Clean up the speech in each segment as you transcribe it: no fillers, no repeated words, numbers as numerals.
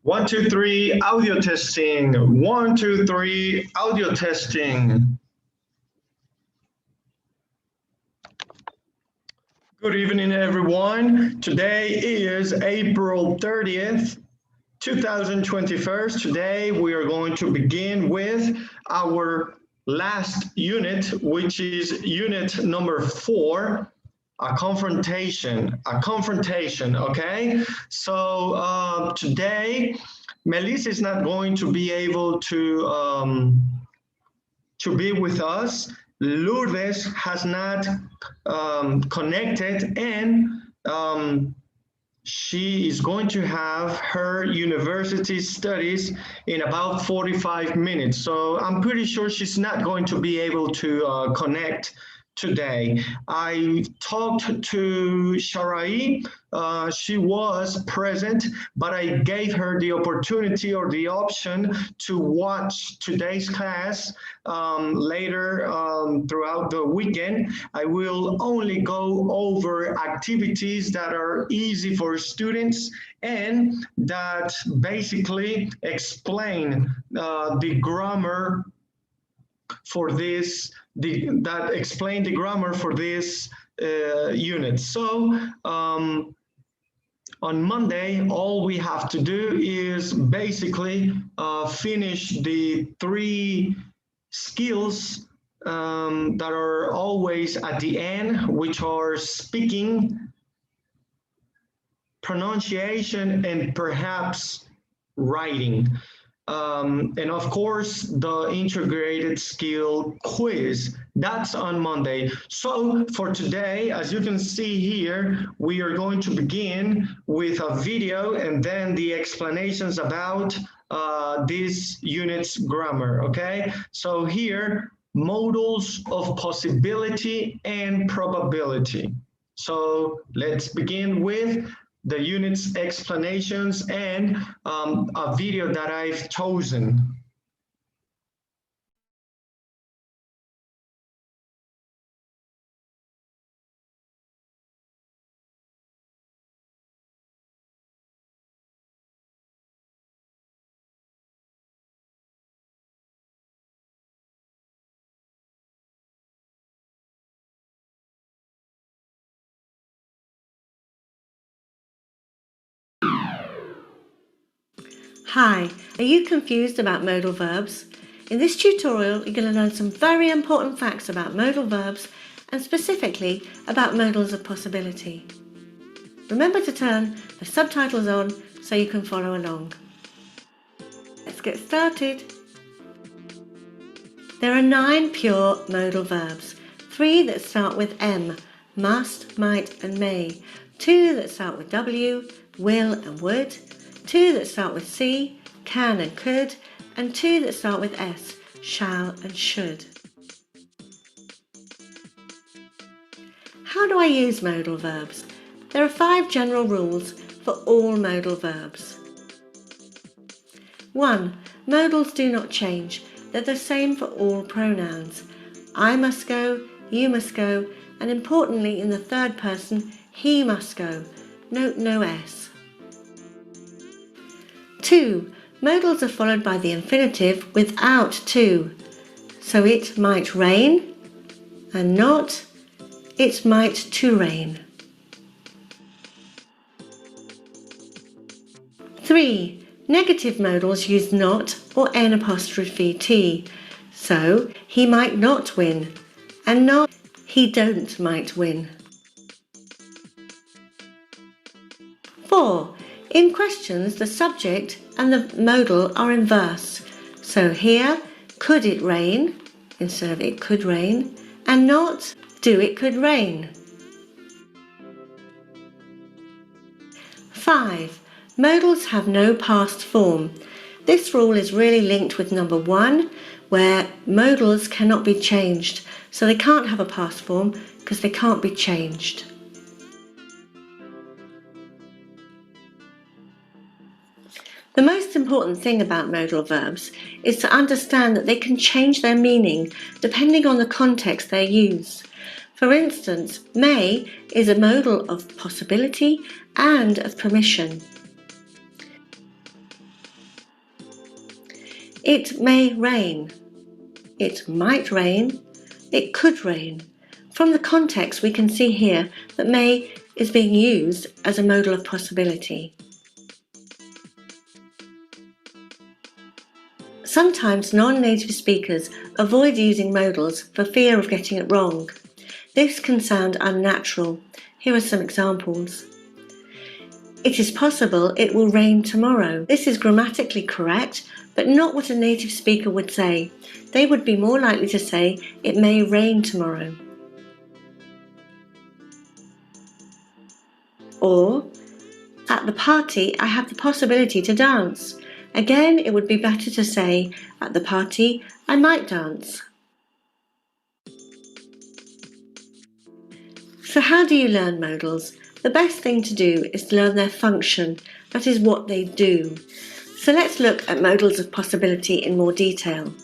One, two, three, audio testing. 1, 2, 3, audio testing. Good evening, everyone. Today is April 30th, 2021. Today, we are going to begin with our last unit, which is unit number 4, a confrontation, okay? So today, Melissa is not going to be able to be with us. Lourdes has not connected, and she is going to have her university studies in about 45 minutes. So I'm pretty sure she's not going to be able to connect today. I talked to Sharai. She was present, but I gave her the opportunity or the option to watch today's class later throughout the weekend. I will only go over activities that are easy for students and that basically explain the grammar for this, that explain the grammar for this unit. So on Monday, all we have to do is basically finish the 3 skills that are always at the end, which are speaking, pronunciation, and perhaps writing. And of course, the integrated skill quiz, that's on Monday. So for today, as you can see here, we are going to begin with a video and then the explanations about this unit's grammar, okay? So here, modules of possibility and probability. So let's begin with the unit's explanations and a video that I've chosen. Hi, are you confused about modal verbs? In this tutorial, you're going to learn some very important facts about modal verbs and specifically about modals of possibility. Remember to turn the subtitles on so you can follow along. Let's get started. There are 9 pure modal verbs, 3 that start with M, must, might and may, 2 that start with W, will and would, 2 that start with C, can and could, and 2 that start with S, shall and should. How do I use modal verbs? There are 5 general rules for all modal verbs. 1. Modals do not change. They're the same for all pronouns. I must go, you must go, and importantly in the third person, he must go. Note no S. 2. Modals are followed by the infinitive without to. So it might rain and not it might to rain. 3. Negative modals use not or n''t. So he might not win and not he don't might win. 4. In questions, the subject and the modal are in verse. So here, could it rain, instead of it could rain, and not do it could rain. 5. Modals have no past form. This rule is really linked with number 1, where modals cannot be changed. So they can't have a past form because they can't be changed. The most important thing about modal verbs is to understand that they can change their meaning depending on the context they're used. For instance, may is a modal of possibility and of permission. It may rain. It might rain. It could rain. From the context, we can see here that may is being used as a modal of possibility. Sometimes non-native speakers avoid using modals for fear of getting it wrong. This can sound unnatural. Here are some examples. It is possible it will rain tomorrow. This is grammatically correct, but not what a native speaker would say. They would be more likely to say, it may rain tomorrow. Or, at the party, I have the possibility to dance. Again, it would be better to say, at the party, I might dance. So how do you learn modals? The best thing to do is to learn their function, that is what they do. So let's look at modals of possibility in more detail.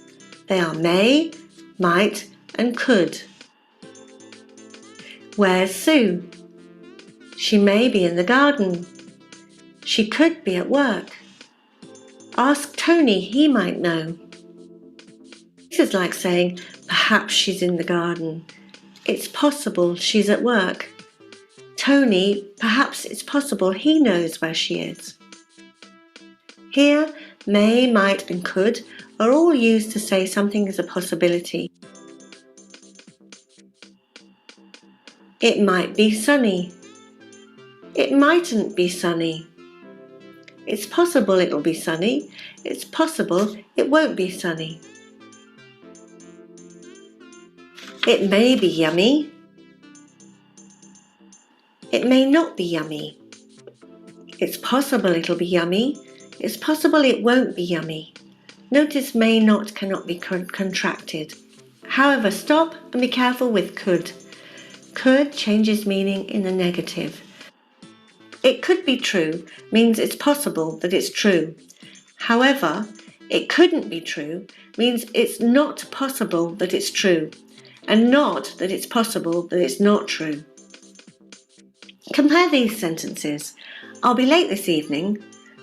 They are may, might, and could. Where's Sue? She may be in the garden. She could be at work. Ask Tony, he might know. This is like saying, perhaps she's in the garden. It's possible she's at work. Tony, perhaps it's possible he knows where she is. Here, may, might, and could are all used to say something is a possibility. It might be sunny. It mightn't be sunny. It's possible it'll be sunny. It's possible it won't be sunny. It may be yummy. It may not be yummy. It's possible it'll be yummy. It's possible it won't be yummy. Notice may not cannot be contracted. However, stop and be careful with could. Could changes meaning in the negative. It could be true means it's possible that it's true. However, it couldn't be true means it's not possible that it's true, and not that it's possible that it's not true. Compare these sentences. I'll be late this evening.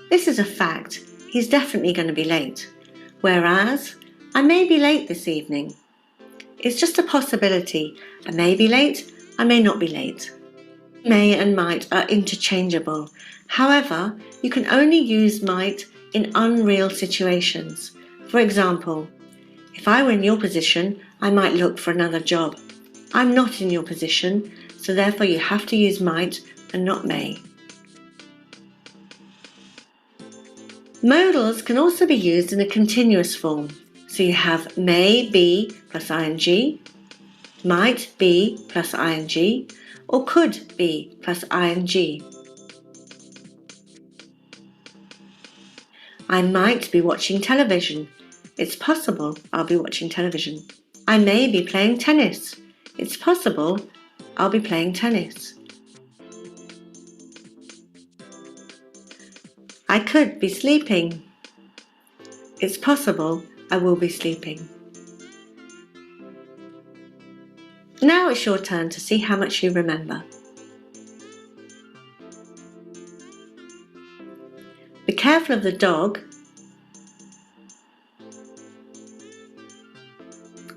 This is a fact. He's definitely going to be late. Whereas, I may be late this evening. It's just a possibility. I may be late, I may not be late. May and might are interchangeable. However, you can only use might in unreal situations. For example, if I were in your position, I might look for another job. I'm not in your position, so therefore you have to use might and not may. Modals can also be used in a continuous form. So you have may be plus ing, might be plus ing, or could be plus ing. I might be watching television. It's possible I'll be watching television. I may be playing tennis. It's possible I'll be playing tennis. I could be sleeping. It's possible I will be sleeping. Now it's your turn to see how much you remember. Be careful of the dog.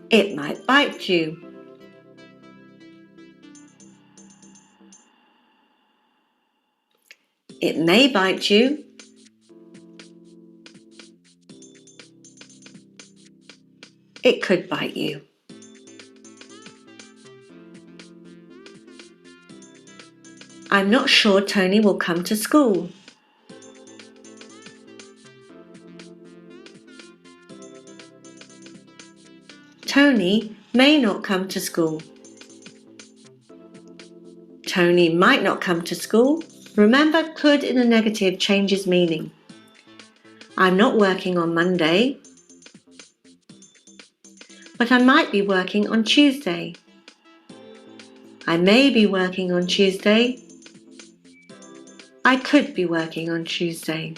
It might bite you. It may bite you. It could bite you. I'm not sure Tony will come to school. Tony may not come to school. Tony might not come to school. Remember, could in the negative changes meaning. I'm not working on Monday, but I might be working on Tuesday. I may be working on Tuesday. I could be working on Tuesday.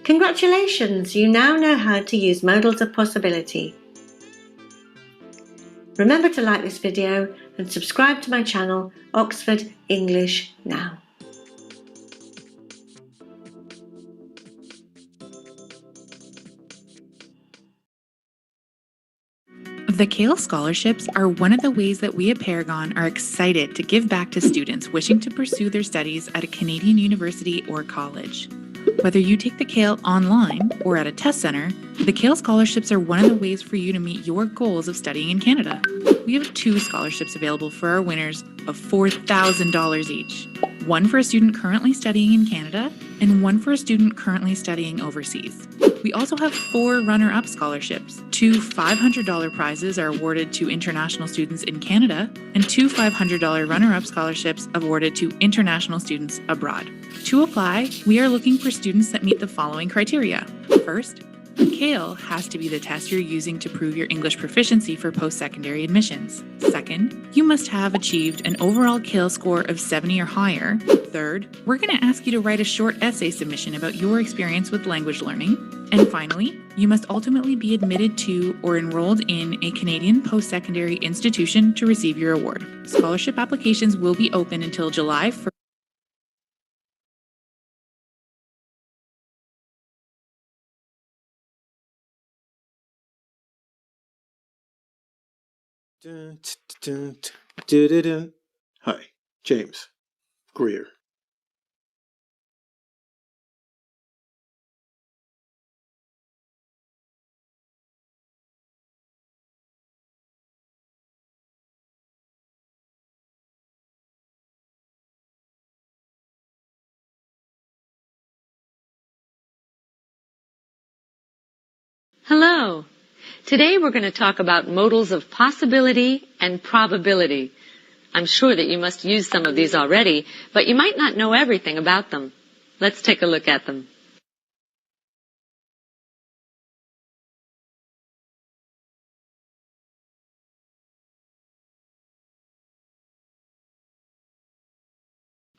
Congratulations, you now know how to use modals of possibility. Remember to like this video and subscribe to my channel, Oxford English Now. The Kale Scholarships are one of the ways that we at Paragon are excited to give back to students wishing to pursue their studies at a Canadian university or college. Whether you take the Kale online or at a test center, the Kale Scholarships are one of the ways for you to meet your goals of studying in Canada. We have 2 scholarships available for our winners of $4,000 each. One for a student currently studying in Canada and one for a student currently studying overseas. We also have 4 runner-up scholarships. 2 $500 prizes are awarded to international students in Canada and 2 $500 runner-up scholarships awarded to international students abroad. To apply, we are looking for students that meet the following criteria. First, Kale has to be the test you're using to prove your English proficiency for post-secondary admissions. Second, you must have achieved an overall Kale score of 70 or higher. Third, we're going to ask you to write a short essay submission about your experience with language learning. And finally, you must ultimately be admitted to or enrolled in a Canadian post-secondary institution to receive your award. Scholarship applications will be open until July 1st. Hi, James Greer. Hello. Today we're going to talk about modals of possibility and probability. I'm sure that you must use some of these already, but you might not know everything about them. Let's take a look at them.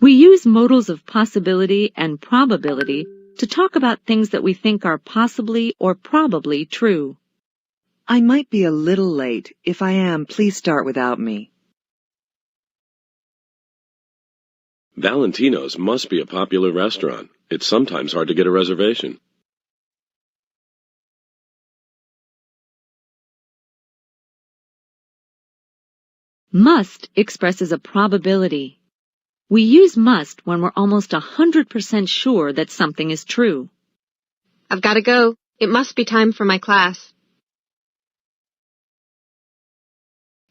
We use modals of possibility and probability to talk about things that we think are possibly or probably true. I might be a little late. If I am, please start without me. Valentino's must be a popular restaurant. It's sometimes hard to get a reservation. Must expresses a probability. We use must when we're almost 100% sure that something is true. I've got to go. It must be time for my class.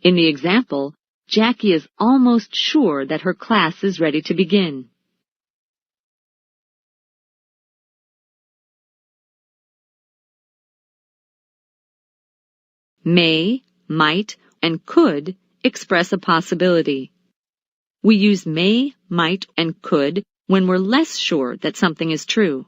In the example, Jackie is almost sure that her class is ready to begin. May, might, and could express a possibility. We use may, might, and could when we're less sure that something is true.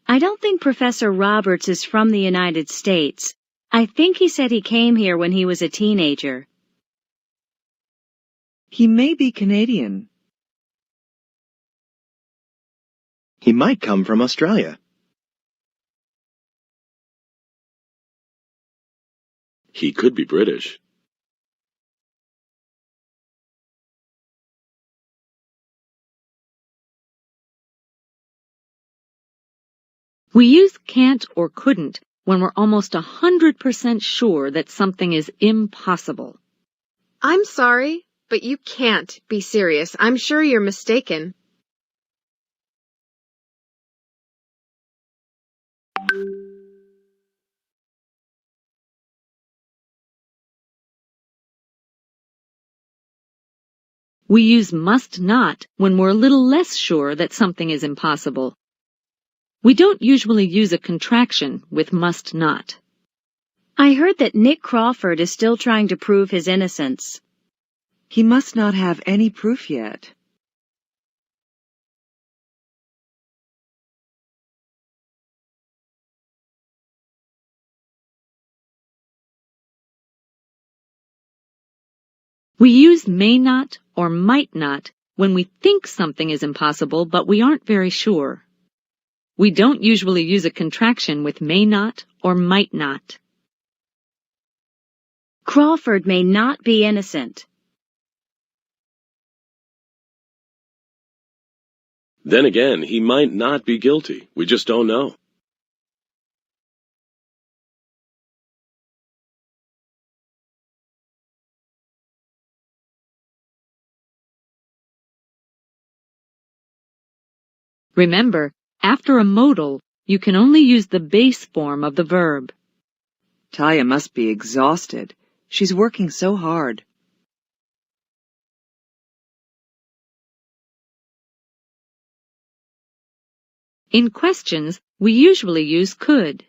I don't think Professor Roberts is from the United States. I think he said he came here when he was a teenager. He may be Canadian. He might come from Australia. He could be British. We use can't or couldn't when we're almost 100% sure that something is impossible. I'm sorry, but you can't be serious. I'm sure you're mistaken. We use must not when we're a little less sure that something is impossible. We don't usually use a contraction with must not. I heard that Nick Crawford is still trying to prove his innocence. He must not have any proof yet. We use may not or might not when we think something is impossible but we aren't very sure. We don't usually use a contraction with may not or might not. Crawford may not be innocent. Then again, he might not be guilty. We just don't know. Remember, after a modal, you can only use the base form of the verb. Talia must be exhausted. She's working so hard. In questions, we usually use could.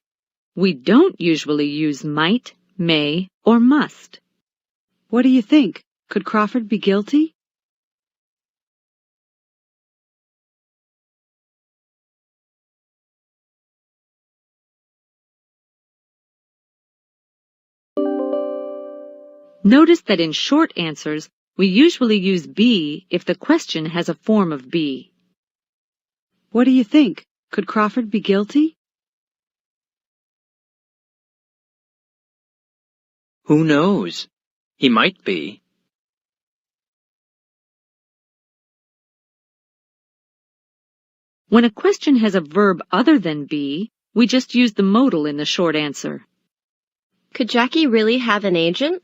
We don't usually use might, may, or must. What do you think? Could Crawford be guilty? Notice that in short answers, we usually use be if the question has a form of be. What do you think? Could Crawford be guilty? Who knows? He might be. When a question has a verb other than be, we just use the modal in the short answer. Could Jackie really have an agent?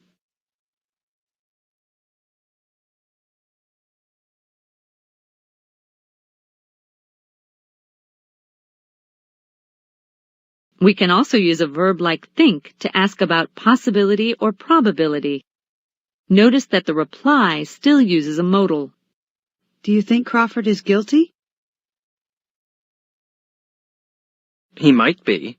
We can also use a verb like think to ask about possibility or probability. Notice that the reply still uses a modal. Do you think Crawford is guilty? He might be.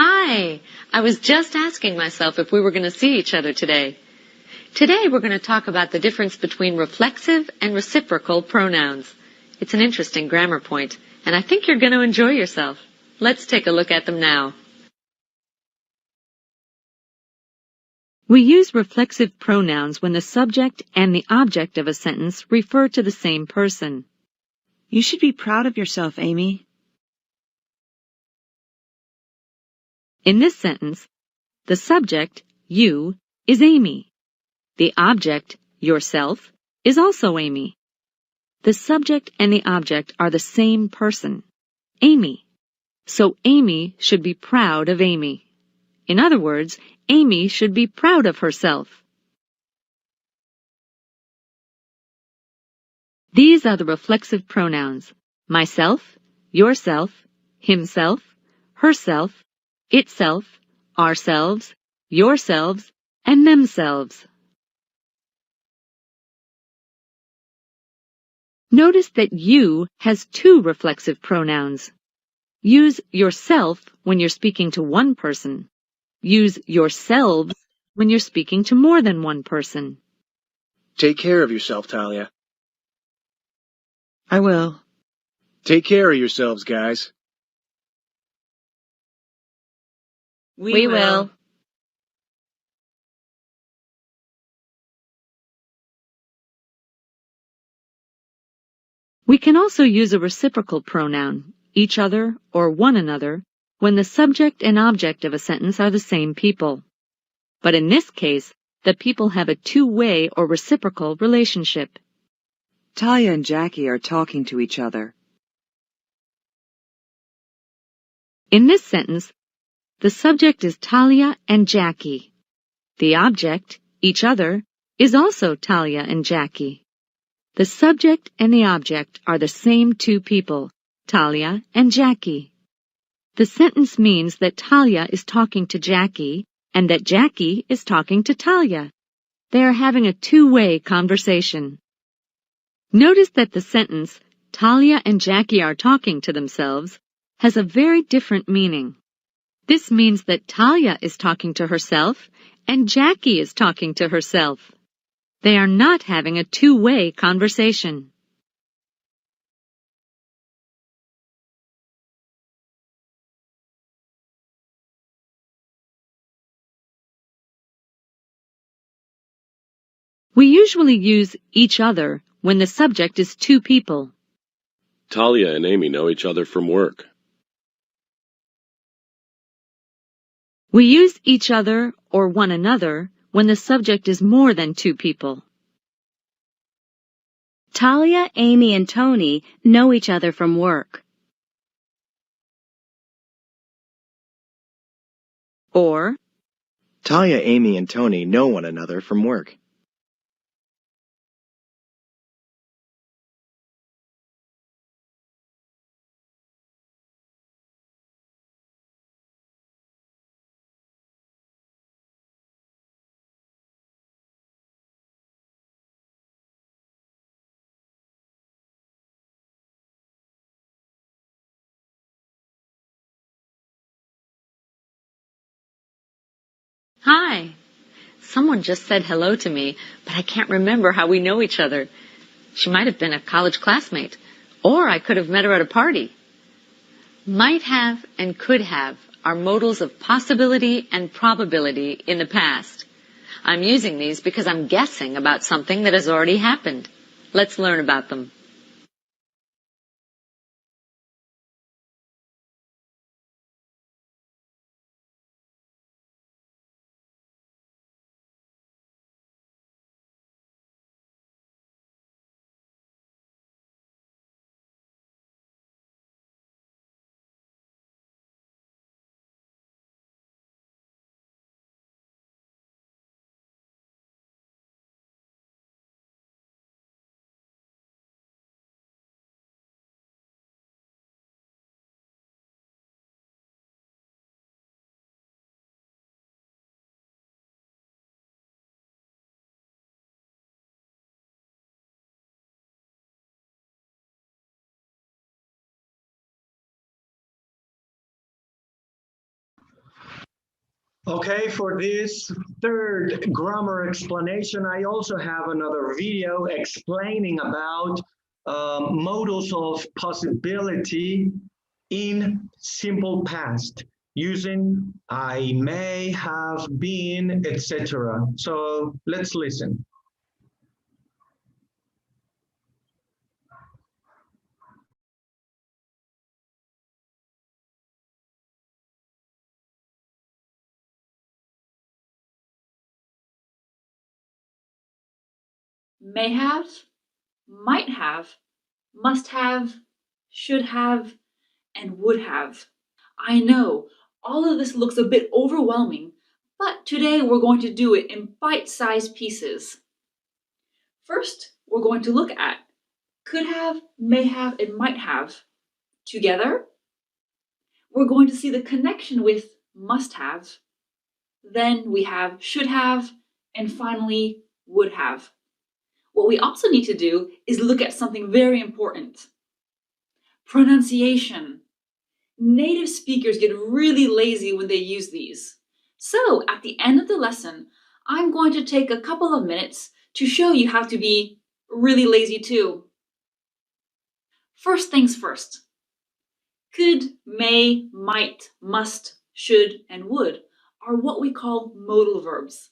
Hi! I was just asking myself if we were going to see each other today. Today we're going to talk about the difference between reflexive and reciprocal pronouns. It's an interesting grammar point, and I think you're going to enjoy yourself. Let's take a look at them now. We use reflexive pronouns when the subject and the object of a sentence refer to the same person. You should be proud of yourself, Amy. In this sentence, the subject, you, is Amy. The object, yourself, is also Amy. The subject and the object are the same person, Amy. So Amy should be proud of Amy. In other words, Amy should be proud of herself. These are the reflexive pronouns: myself, yourself, himself, herself, itself, ourselves, yourselves, and themselves. Notice that you has two reflexive pronouns. Use yourself when you're speaking to one person. Use yourselves when you're speaking to more than one person. Take care of yourself, Talia. I will. Take care of yourselves, guys. We will. We can also use a reciprocal pronoun, each other or one another, when the subject and object of a sentence are the same people. But in this case, the people have a two-way or reciprocal relationship. Talia and Jackie are talking to each other. In this sentence, The subject is Talia and Jackie. The object, each other, is also Talia and Jackie. The subject and the object are the same two people, Talia and Jackie. The sentence means that Talia is talking to Jackie and that Jackie is talking to Talia. They are having a two-way conversation. Notice that the sentence, Talia and Jackie are talking to themselves, has a very different meaning. This means that Talia is talking to herself and Jackie is talking to herself. They are not having a two-way conversation. We usually use each other when the subject is two people. Talia and Amy know each other from work. We use each other or one another when the subject is more than two people. Talia, Amy, and Tony know each other from work. Or, Talia, Amy, and Tony know one another from work. Hi. Someone just said hello to me, but I can't remember how we know each other. She might have been a college classmate, or I could have met her at a party. Might have and could have are modals of possibility and probability in the past. I'm using these because I'm guessing about something that has already happened. Let's learn about them. Okay, for this third grammar explanation, I also have another video explaining about modals of possibility in simple past using I may have been, etc. So let's listen. May have, might have, must have, should have, and would have. I know, all of this looks a bit overwhelming, but today we're going to do it in bite-sized pieces. First, we're going to look at could have, may have, and might have together. We're going to see the connection with must have. Then we have should have, and finally would have. What we also need to do is look at something very important. Pronunciation. Native speakers get really lazy when they use these. So at the end of the lesson, I'm going to take a couple of minutes to show you how to be really lazy too. First things first. Could, may, might, must, should, and would are what we call modal verbs.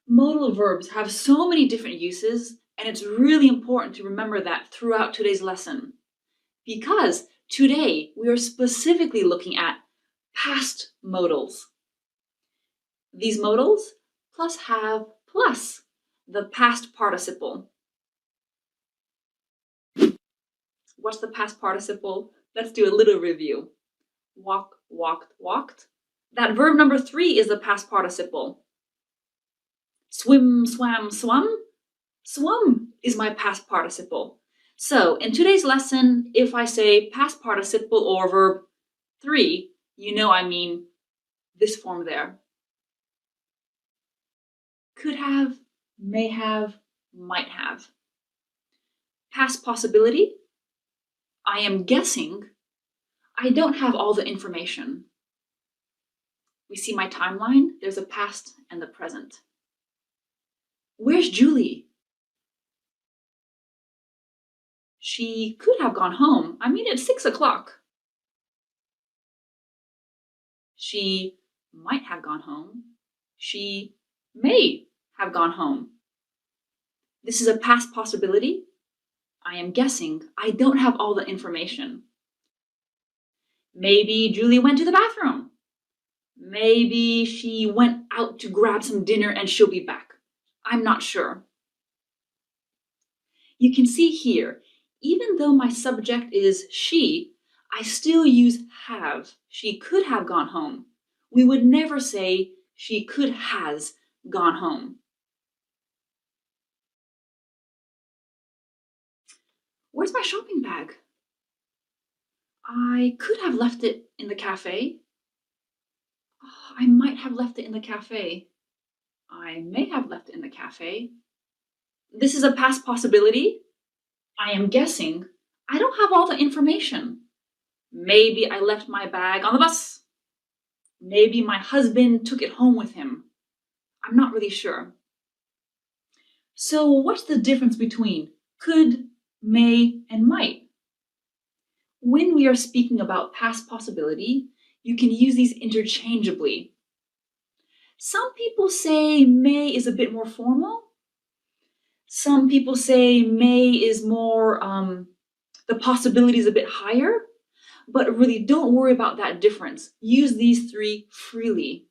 Modal verbs have so many different uses, and it's really important to remember that throughout today's lesson. Because today we are specifically looking at past modals. These modals plus have plus the past participle. What's the past participle? Let's do a little review. Walk, walked, walked. That verb number 3 is the past participle. Swim, swam, swum. Swum is my past participle. So in today's lesson, if I say past participle or verb 3, you know I mean this form there. Could have, may have, might have. Past possibility. I am guessing. I don't have all the information. We see my timeline. There's a past and the present. Where's Julie? She could have gone home. I mean, it's 6 o'clock. She might have gone home. She may have gone home. This is a past possibility. I am guessing. I don't have all the information. Maybe Julie went to the bathroom. Maybe she went out to grab some dinner and she'll be back. I'm not sure. You can see here, even though my subject is she, I still use have. She could have gone home. We would never say she could has gone home. Where's my shopping bag? I could have left it in the cafe. Oh, I might have left it in the cafe. I may have left it in the cafe. This is a past possibility. I am guessing. I don't have all the information. Maybe I left my bag on the bus. Maybe my husband took it home with him. I'm not really sure. So what's the difference between could, may, and might? When we are speaking about past possibility, you can use these interchangeably. Some people say may is a bit more formal. Some people say may is more, the possibility is a bit higher, but really don't worry about that difference. Use these 3 freely.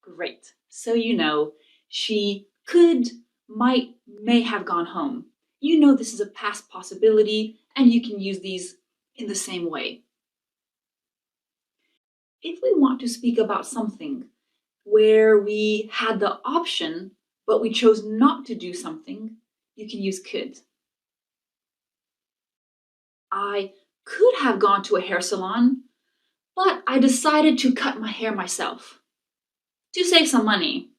Great. So you know, she could, might, may have gone home. You know this is a past possibility, and you can use these in the same way. If we want to speak about something where we had the option, but we chose not to do something, you can use could. I could have gone to a hair salon, but I decided to cut my hair myself to save some money.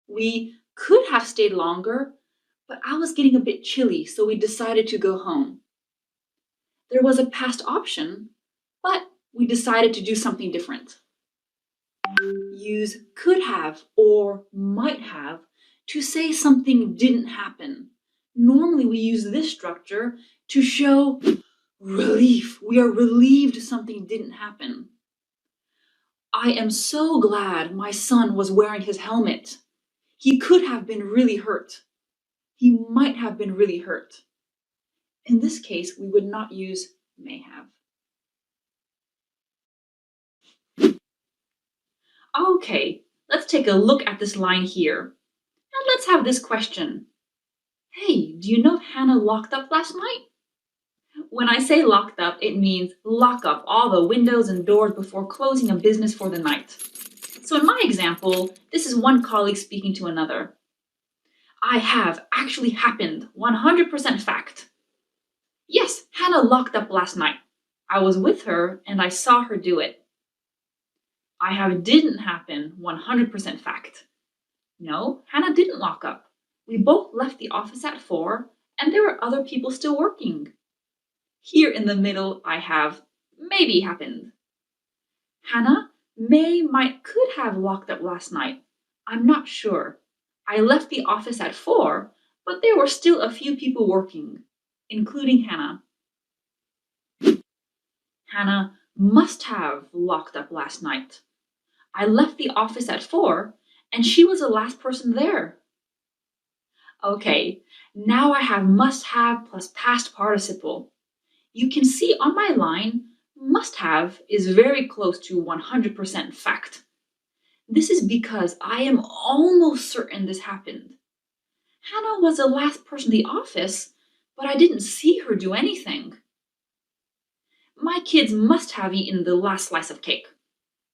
We could have stayed longer, but I was getting a bit chilly, so we decided to go home. There was a past option, but we decided to do something different. Use could have or might have to say something didn't happen. Normally we use this structure to show relief. We are relieved something didn't happen. I am so glad my son was wearing his helmet. He could have been really hurt. He might have been really hurt. In this case, we would not use may have. Okay, let's take a look at this line here. And let's have this question. Hey, do you know Hannah locked up last night? When I say locked up, it means lock up all the windows and doors before closing a business for the night. So in my example, this is one colleague speaking to another. I have actually happened, 100% fact. Yes, Hannah locked up last night. I was with her and I saw her do it. I have didn't happen, 100% fact. No, Hannah didn't lock up. We both left the office at 4 and there were other people still working. Here in the middle, I have maybe happened. Hannah may, might, could have locked up last night. I'm not sure. I left the office at 4, but there were still a few people working, including Hannah. Hannah must have locked up last night. I left the office at 4, and she was the last person there. Okay, now I have must have plus past participle. You can see on my line, must have is very close to 100% fact. This is because I am almost certain this happened. Hannah was the last person in the office, but I didn't see her do anything. My kids must have eaten the last slice of cake.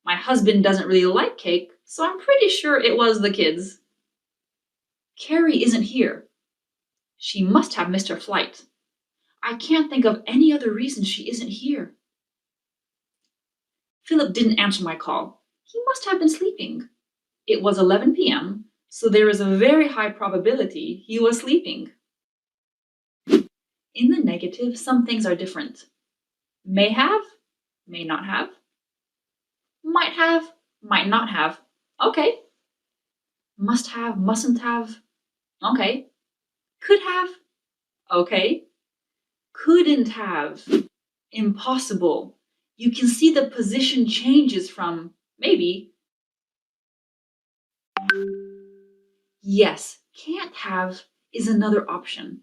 My husband doesn't really like cake, so I'm pretty sure it was the kids. Carrie isn't here. She must have missed her flight. I can't think of any other reason she isn't here. Philip didn't answer my call. He must have been sleeping. It was 11 p.m., so there is a very high probability he was sleeping. In the negative, some things are different. May have, may not have. Might have, might not have. Okay. Must have, mustn't have. Okay. Could have. Okay. Couldn't have. Impossible. You can see the position changes from maybe. Yes, can't have is another option.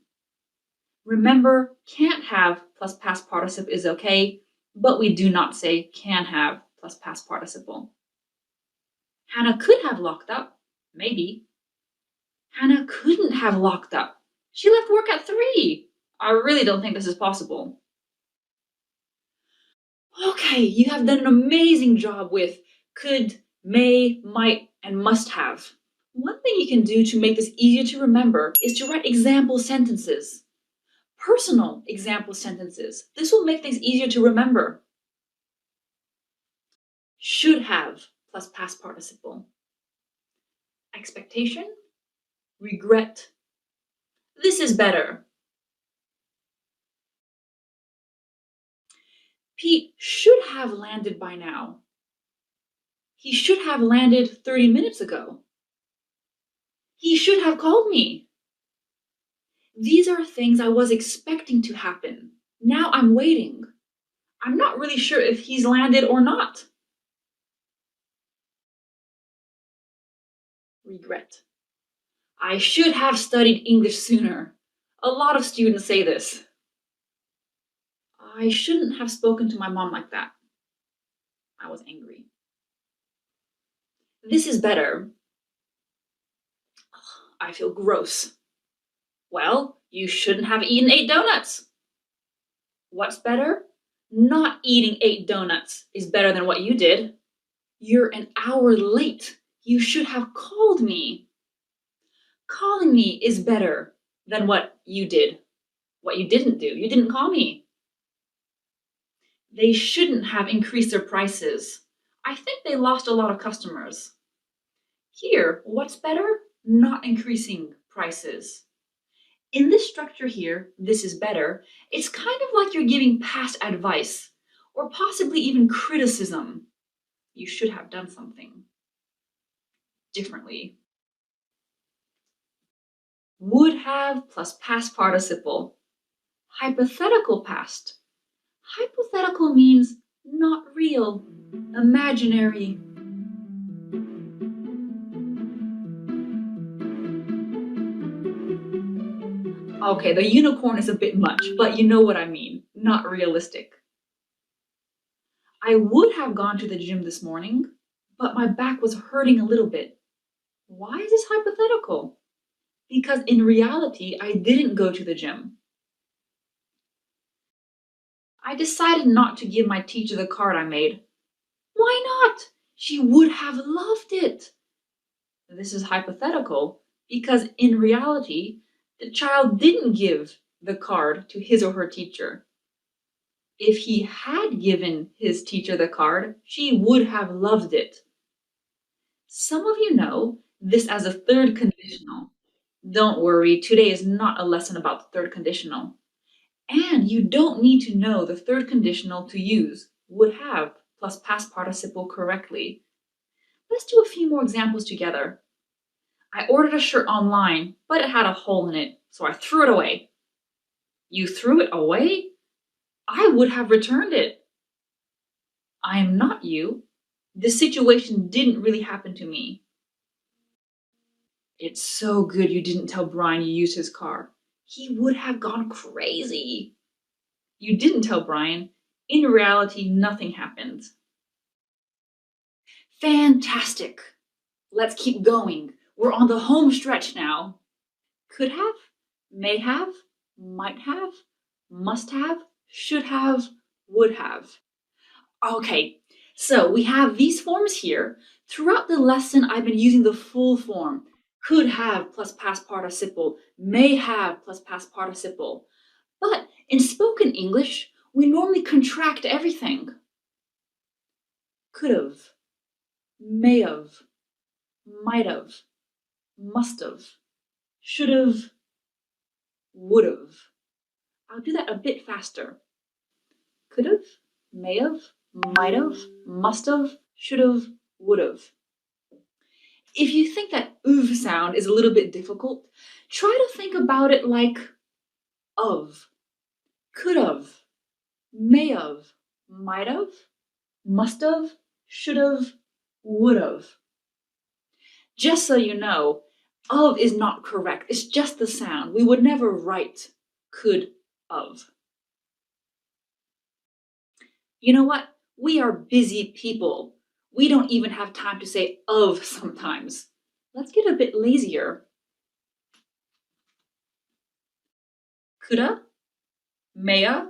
Remember, can't have plus past participle is okay, but we do not say can have plus past participle. Hannah could have locked up. Maybe. Hannah couldn't have locked up. She left work at 3. I really don't think this is possible. Okay, you have done an amazing job with could, may, might, and must have. One thing you can do to make this easier to remember is to write example sentences. Personal example sentences. This will make things easier to remember. Should have plus past participle. Expectation, regret. This is better. Pete should have landed by now. He should have landed 30 minutes ago. He should have called me. These are things I was expecting to happen. Now I'm waiting. I'm not really sure if he's landed or not. Regret. I should have studied English sooner. A lot of students say this. I shouldn't have spoken to my mom like that. I was angry. This is better. I feel gross. Well, you shouldn't have eaten 8 donuts. What's better? Not eating 8 donuts is better than what you did. You're an hour late. You should have called me. Calling me is better than what you did. What you didn't do. You didn't call me. They shouldn't have increased their prices. I think they lost a lot of customers. Here, what's better? Not increasing prices. In this structure here, this is better, it's kind of like you're giving past advice, or possibly even criticism. You should have done something differently. Would have plus past participle. Hypothetical past. Hypothetical means not real, imaginary. Okay, the unicorn is a bit much, but you know what I mean. Not realistic. I would have gone to the gym this morning, but my back was hurting a little bit. Why is this hypothetical? Because in reality, I didn't go to the gym. I decided not to give my teacher the card I made. Why not? She would have loved it. This is hypothetical because in reality, the child didn't give the card to his or her teacher. If he had given his teacher the card, she would have loved it. Some of you know this as a third conditional. Don't worry, today is not a lesson about the third conditional. And you don't need to know the third conditional to use would have plus past participle correctly. Let's do a few more examples together. I ordered a shirt online, but it had a hole in it, so I threw it away. You threw it away? I would have returned it. I am not you. This situation didn't really happen to me. It's so good you didn't tell Brian you used his car. He would have gone crazy. You didn't tell Brian. In reality, nothing happened. Fantastic. Let's keep going. We're on the home stretch now. Could have, may have, might have, must have, should have, would have. Okay, so we have these forms here. Throughout the lesson, I've been using the full form. Could have plus past participle, may have plus past participle. But in spoken English, we normally contract everything. Could have, may have, might have, must have, should have, would have. I'll do that a bit faster. Could have, may have, might have, must have, should have, would have. If you think that "uv" sound is a little bit difficult, try to think about it like of. Could have, may have, might have, must have, should have, would have. Just so you know, of is not correct. It's just the sound. We would never write could of. You know what? We are busy people. We don't even have time to say of sometimes. Let's get a bit lazier. Coulda, maya,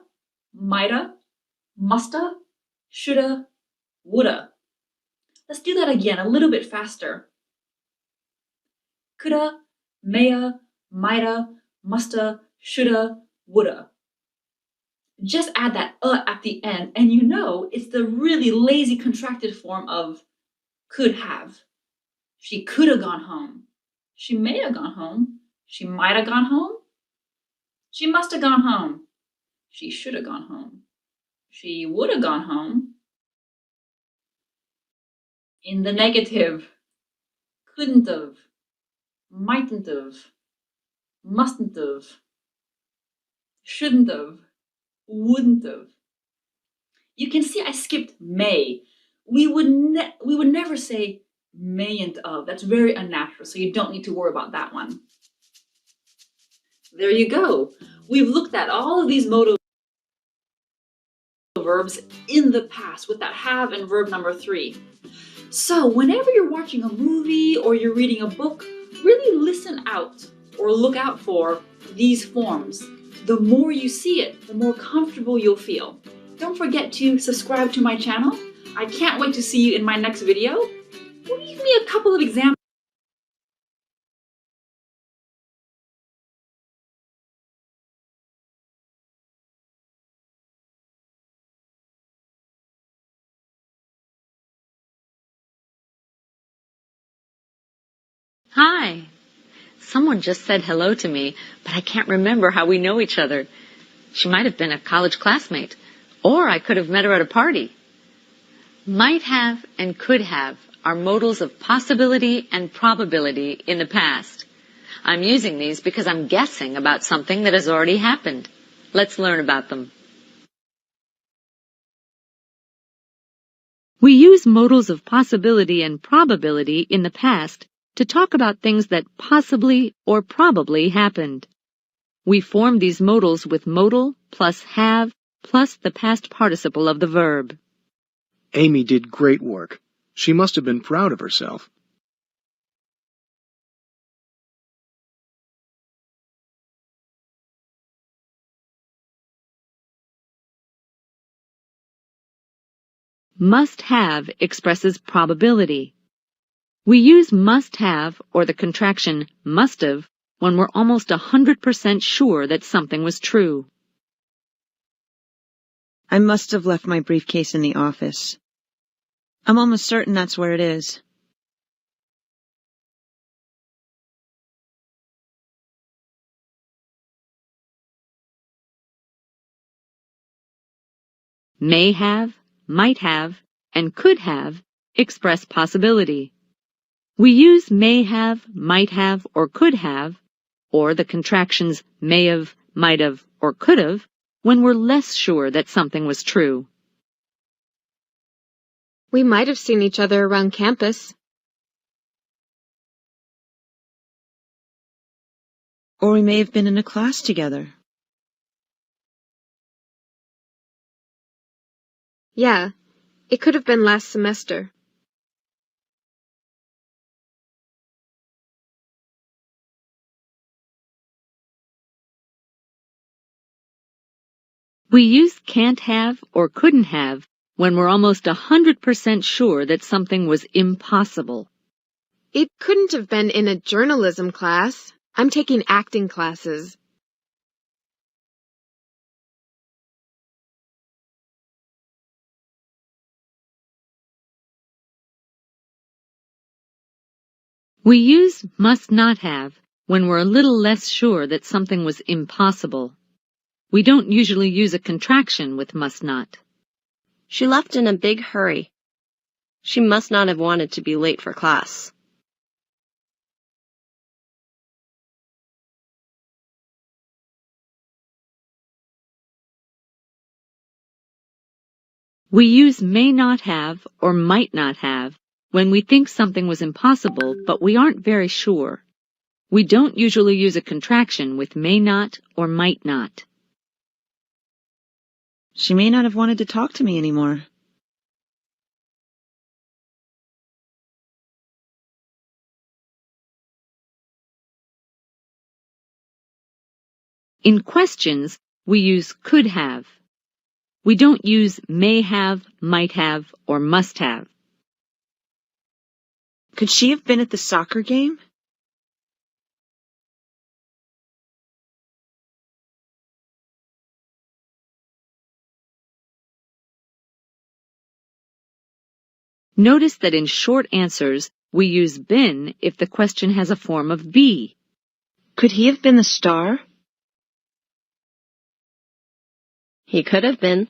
mighta, musta, shoulda, woulda. Let's do that again a little bit faster. Coulda, maya, mighta, musta, shoulda, woulda. Just add that at the end, and you know it's the really lazy contracted form of could have. She could have gone home. She may have gone home. She might have gone home. She must have gone home. She should have gone home. She would have gone home. In the negative. Couldn't have. Mightn't have. Mustn't have. Shouldn't have. Wouldn't have. You can see I skipped may. We would never say mayn't of. That's very unnatural, so you don't need to worry about that one. There you go. We've looked at all of these modal verbs in the past with that have and verb number 3. So whenever you're watching a movie or you're reading a book, really listen out or look out for these forms. The more you see it, the more comfortable you'll feel. Don't forget to subscribe to my channel. I can't wait to see you in my next video. Leave me a couple of examples. Hi. Someone just said hello to me, but I can't remember how we know each other. She might have been a college classmate, or I could have met her at a party. Might have and could have are modals of possibility and probability in the past. I'm using these because I'm guessing about something that has already happened. Let's learn about them. We use modals of possibility and probability in the past to talk about things that possibly or probably happened. We form these modals with modal plus have plus the past participle of the verb. Amy did great work. She must have been proud of herself. Must have expresses probability. We use must have or the contraction must have when we're almost 100% sure that something was true. I must have left my briefcase in the office. I'm almost certain that's where it is. May have, might have, and could have express possibility. We use may have, might have, or could have, or the contractions may have, might have, or could have, when we're less sure that something was true. We might have seen each other around campus. Or we may have been in a class together. Yeah, it could have been last semester. We use can't have or couldn't have when we're almost 100% sure that something was impossible. It couldn't have been in a journalism class. I'm taking acting classes. We use must not have when we're a little less sure that something was impossible. We don't usually use a contraction with must not. She left in a big hurry. She must not have wanted to be late for class. We use may not have or might not have when we think something was impossible, but we aren't very sure. We don't usually use a contraction with may not or might not. She may not have wanted to talk to me anymore. In questions, we use could have. We don't use may have, might have, or must have. Could she have been at the soccer game? Notice that in short answers, we use been if the question has a form of be. Could he have been the star? He could have been.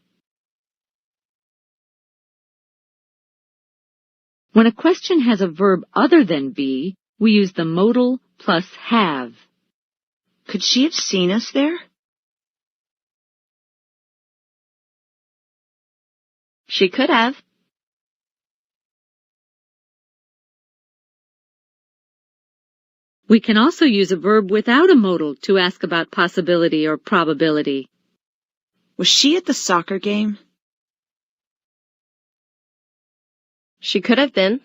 When a question has a verb other than be, we use the modal plus have. Could she have seen us there? She could have. We can also use a verb without a modal to ask about possibility or probability. Was she at the soccer game? She could have been.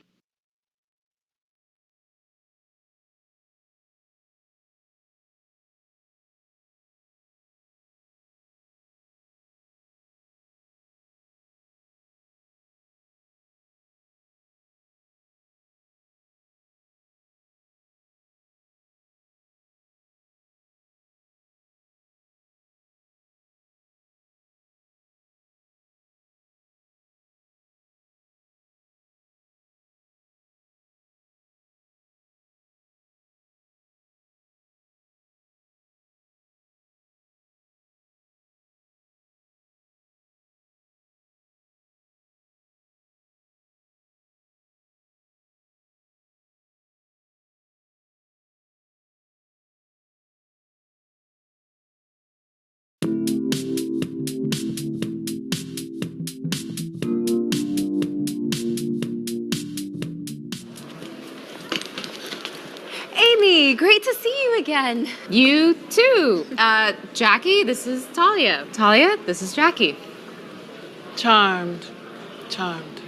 Amy, great to see you again. You too. Jackie, this is Talia. Talia, this is Jackie. Charmed. Charmed.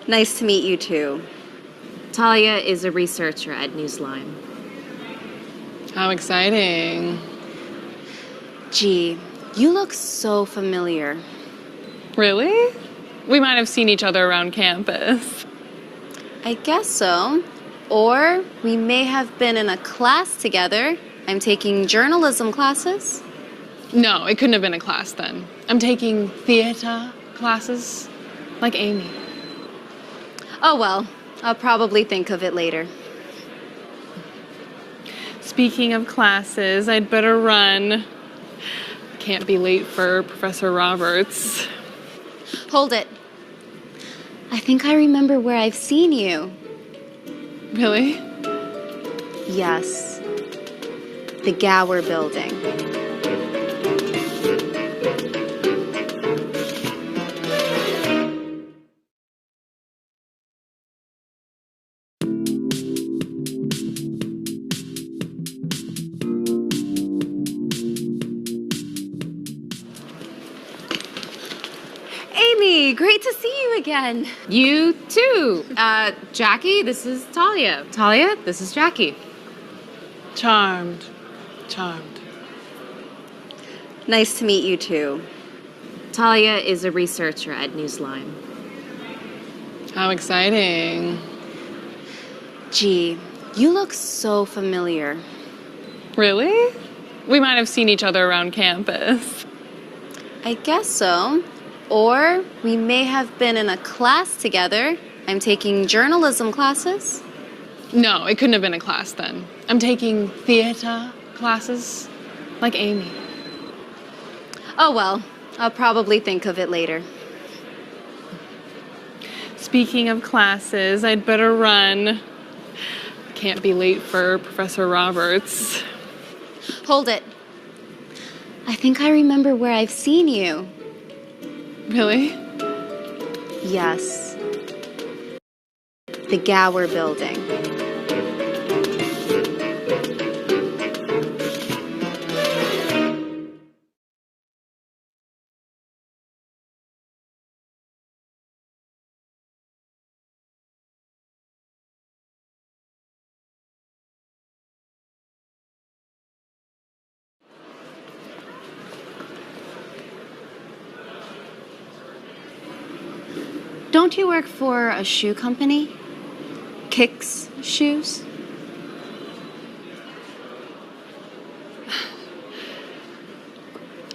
Nice to meet you too. Talia is a researcher at Newsline. How exciting. Gee, you look so familiar. Really? We might have seen each other around campus. I guess so. Or we may have been in a class together. I'm taking journalism classes. No, it couldn't have been a class then. I'm taking theater classes, like Amy. Oh well, I'll probably think of it later. Speaking of classes, I'd better run. Can't be late for Professor Roberts. Hold it. I think I remember where I've seen you. Really? Yes. The Gower Building. Amy, great to see you again. You too. Jackie, this is Talia. Talia, this is Jackie. Charmed. Charmed. Nice to meet you too. Talia is a researcher at Newsline. How exciting. Gee, you look so familiar. Really? We might have seen each other around campus. I guess so. Or we may have been in a class together. I'm taking journalism classes. No, it couldn't have been a class then. I'm taking theater classes, like Amy. Oh well, I'll probably think of it later. Speaking of classes, I'd better run. Can't be late for Professor Roberts. Hold it. I think I remember where I've seen you. Really? Yes. The Gower Building. Don't you work for a shoe company? Kicks Shoes?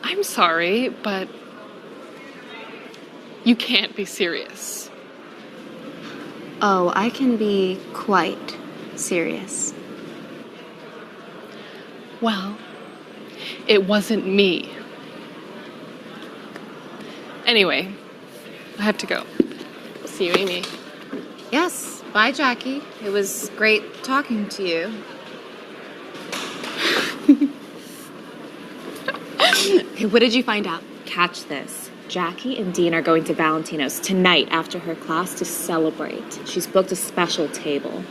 I'm sorry, but you can't be serious. Oh, I can be quite serious. Well, it wasn't me. Anyway, I have to go. See you, Amy. Yes, bye, Jackie. It was great talking to you. Hey, what did you find out? Catch this. Jackie and Dean are going to Valentino's tonight after her class to celebrate. She's booked a special table.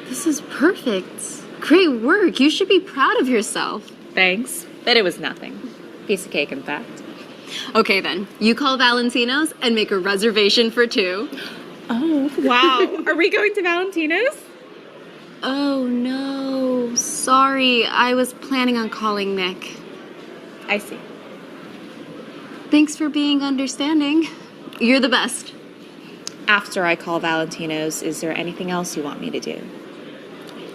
This is perfect. Great work. You should be proud of yourself. Thanks, but it was nothing. Piece of cake, in fact. Okay, then. You call Valentino's and make a reservation for 2. Oh, wow. Are we going to Valentino's? Oh, no. Sorry. I was planning on calling Nick. I see. Thanks for being understanding. You're the best. After I call Valentino's, is there anything else you want me to do?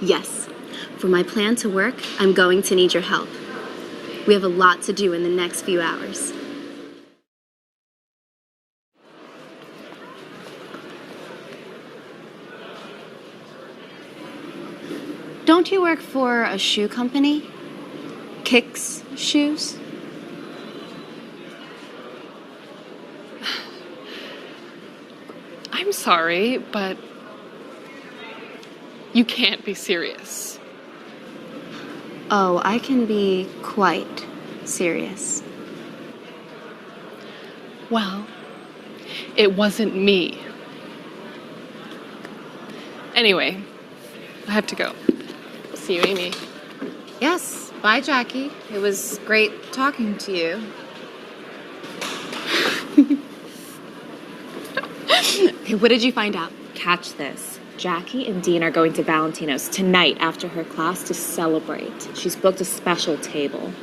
Yes. For my plan to work, I'm going to need your help. We have a lot to do in the next few hours. Don't you work for a shoe company? Kicks Shoes? I'm sorry, but you can't be serious. Oh, I can be quite serious. Well, it wasn't me. Anyway, I have to go. See you, Amy. Yes, bye, Jackie. It was great talking to you. Hey, what did you find out? Catch this. Jackie and Dean are going to Valentino's tonight after her class to celebrate. She's booked a special table.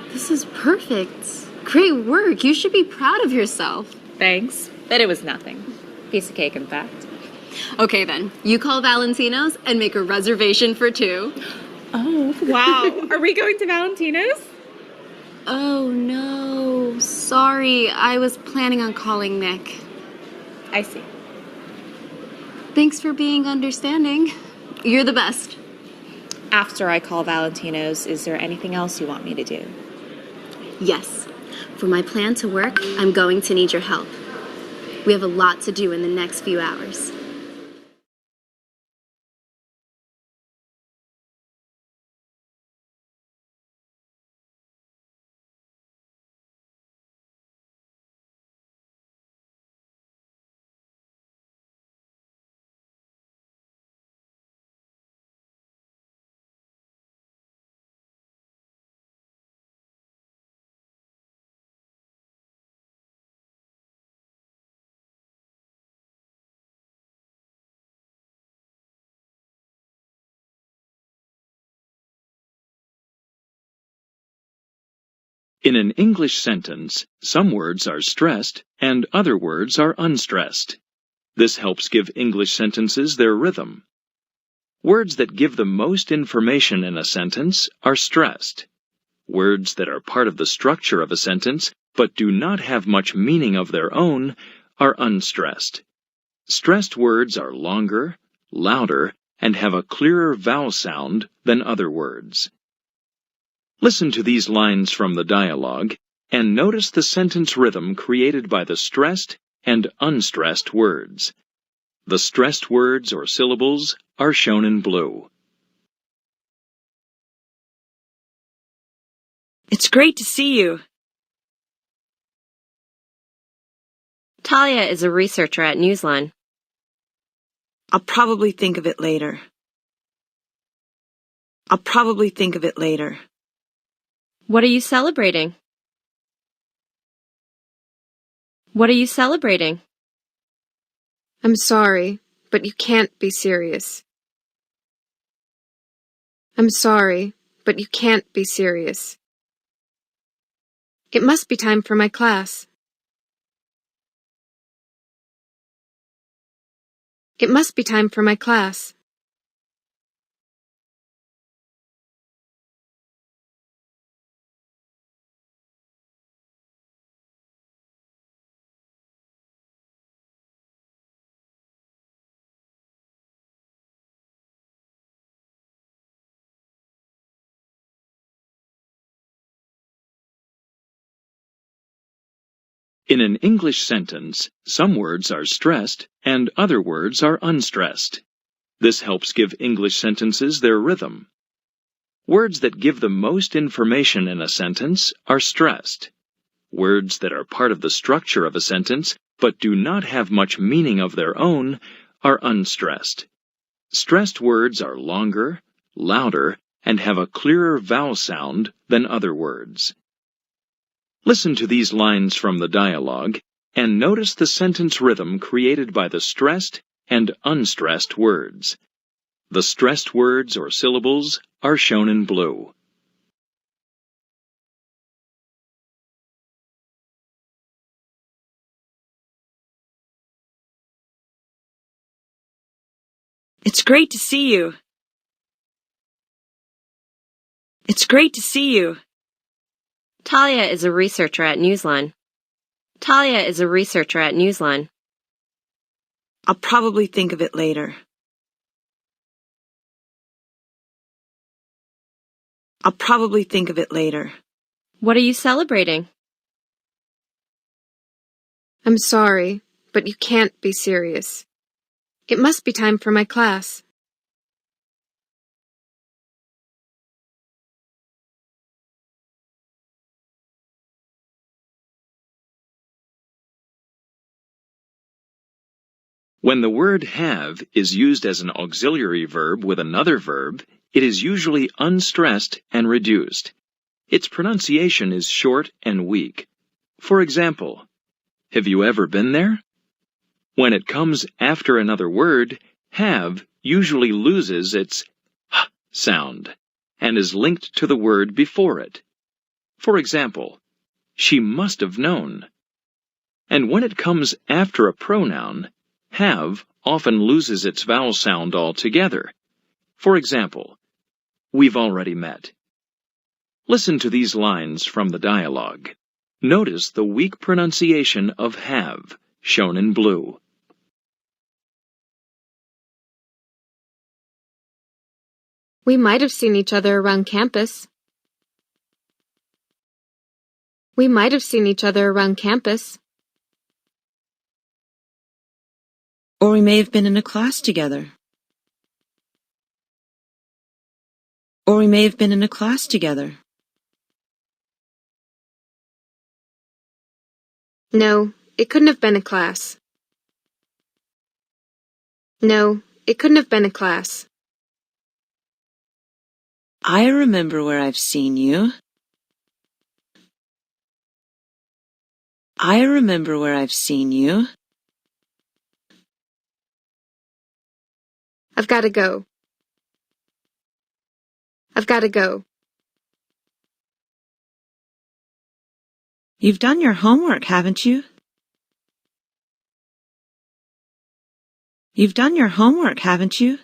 This is perfect. Great work. You should be proud of yourself. Thanks, but it was nothing. Piece of cake, in fact. Okay, then. You call Valentino's and make a reservation for 2. Oh, wow. Are we going to Valentino's? Oh, no. Sorry. I was planning on calling Nick. I see. Thanks for being understanding. You're the best. After I call Valentino's, is there anything else you want me to do? Yes. For my plan to work, I'm going to need your help. We have a lot to do in the next few hours. In an English sentence, some words are stressed and other words are unstressed. This helps give English sentences their rhythm. Words that give the most information in a sentence are stressed. Words that are part of the structure of a sentence but do not have much meaning of their own are unstressed. Stressed words are longer, louder, and have a clearer vowel sound than other words. Listen to these lines from the dialogue and notice the sentence rhythm created by the stressed and unstressed words. The stressed words or syllables are shown in blue. It's great to see you. Talia is a researcher at Newsline. I'll probably think of it later. I'll probably think of it later. What are you celebrating? What are you celebrating? I'm sorry, but you can't be serious. I'm sorry, but you can't be serious. It must be time for my class. It must be time for my class. In an English sentence, some words are stressed and other words are unstressed. This helps give English sentences their rhythm. Words that give the most information in a sentence are stressed. Words that are part of the structure of a sentence but do not have much meaning of their own are unstressed. Stressed words are longer, louder, and have a clearer vowel sound than other words. Listen to these lines from the dialogue and notice the sentence rhythm created by the stressed and unstressed words. The stressed words or syllables are shown in blue. It's great to see you. It's great to see you. Talia is a researcher at Newsline. Talia is a researcher at Newsline. I'll probably think of it later. I'll probably think of it later. What are you celebrating? I'm sorry, but you can't be serious. It must be time for my class. When the word have is used as an auxiliary verb with another verb, it is usually unstressed and reduced. Its pronunciation is short and weak. For example, have you ever been there? When it comes after another word, have usually loses its h sound and is linked to the word before it. For example, she must have known. And when it comes after a pronoun, have often loses its vowel sound altogether. For example, we've already met. Listen to these lines from the dialogue. Notice the weak pronunciation of have, shown in blue. We might have seen each other around campus. We might have seen each other around campus. Or we may have been in a class together. Or we may have been in a class together. No, it couldn't have been a class. No, it couldn't have been a class. I remember where I've seen you. I remember where I've seen you. I've got to go. I've got to go. You've done your homework, haven't you? You've done your homework, haven't you?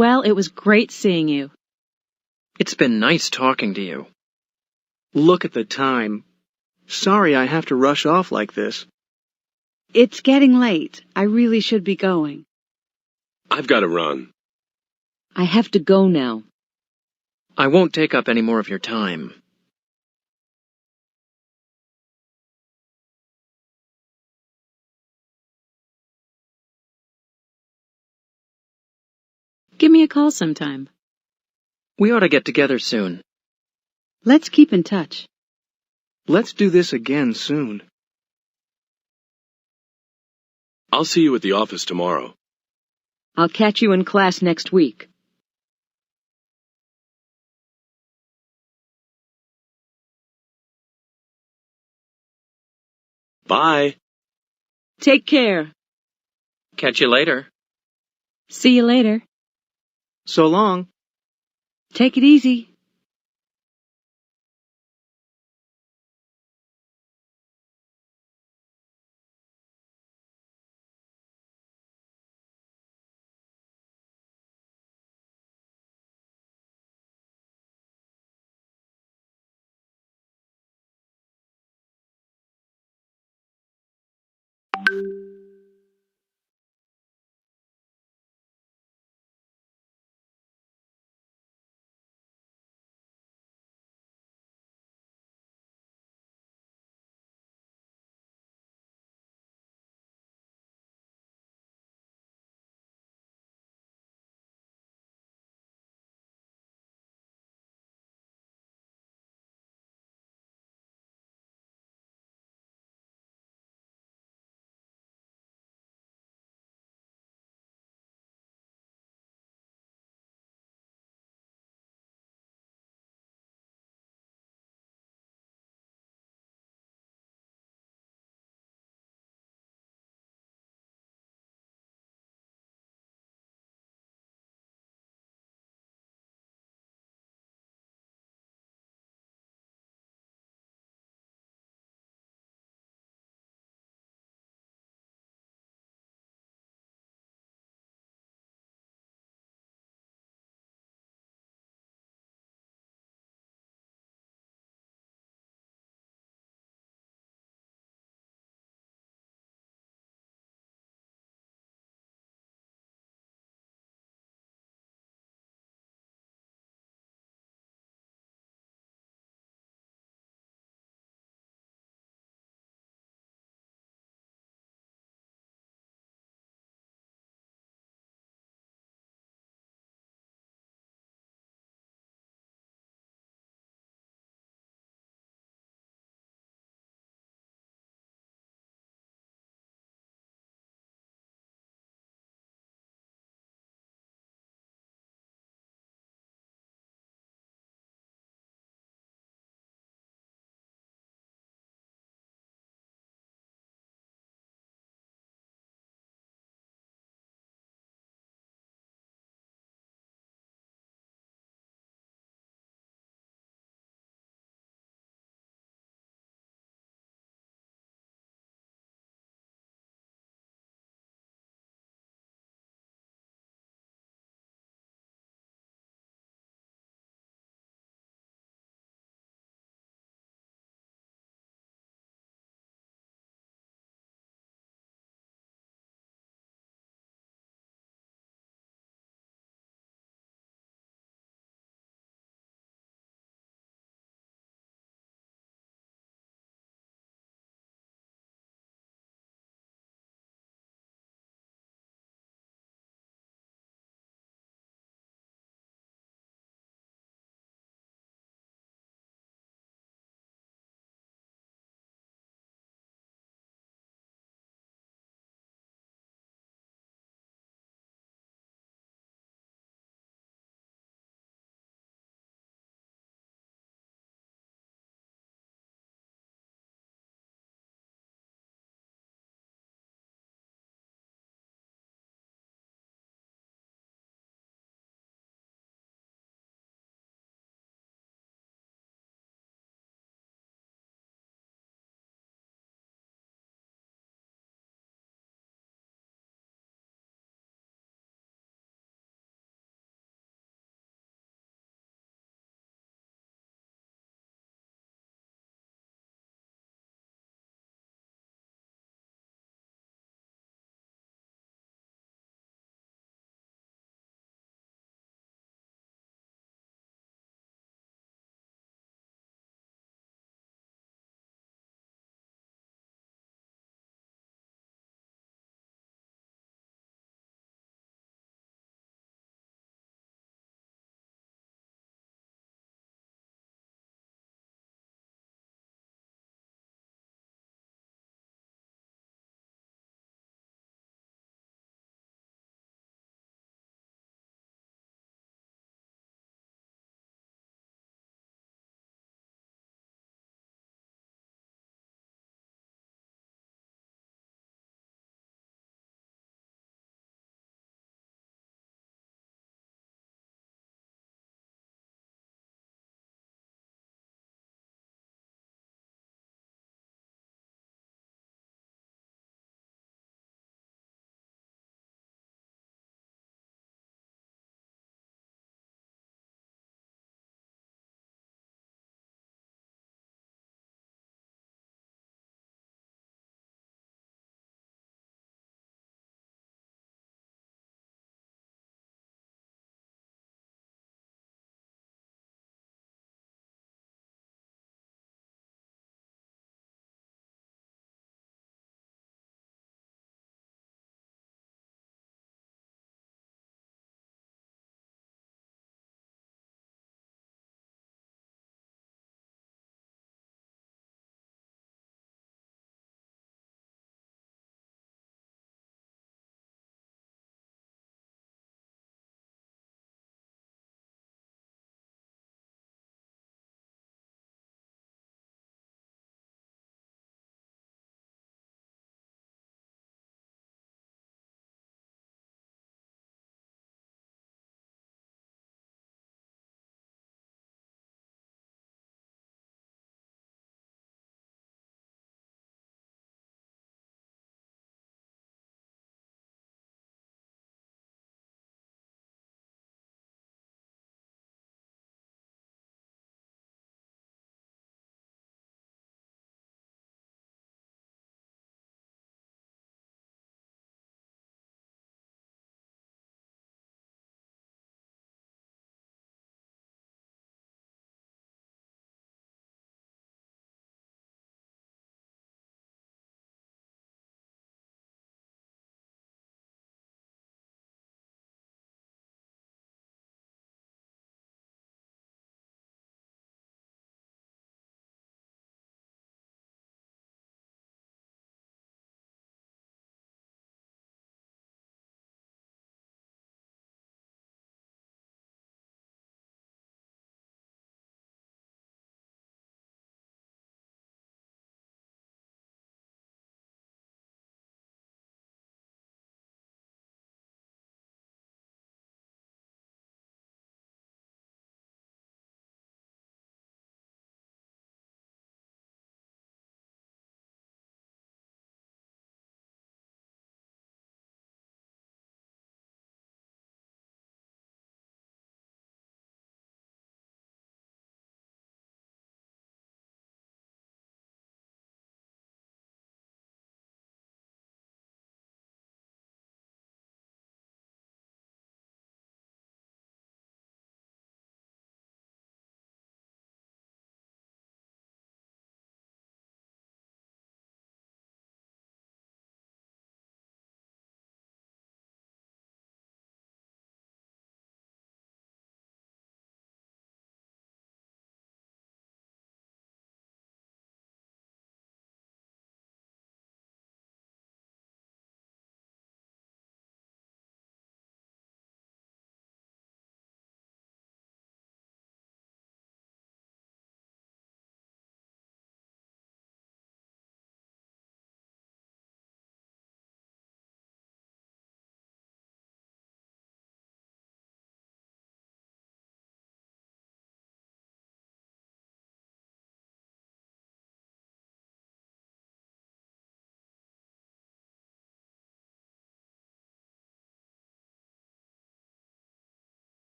Well, it was great seeing you. It's been nice talking to you. Look at the time. Sorry I have to rush off like this. It's getting late. I really should be going. I've got to run. I have to go now. I won't take up any more of your time. Give me a call sometime. We ought to get together soon. Let's keep in touch. Let's do this again soon. I'll see you at the office tomorrow. I'll catch you in class next week. Bye. Take care. Catch you later. See you later. So long. Take it easy.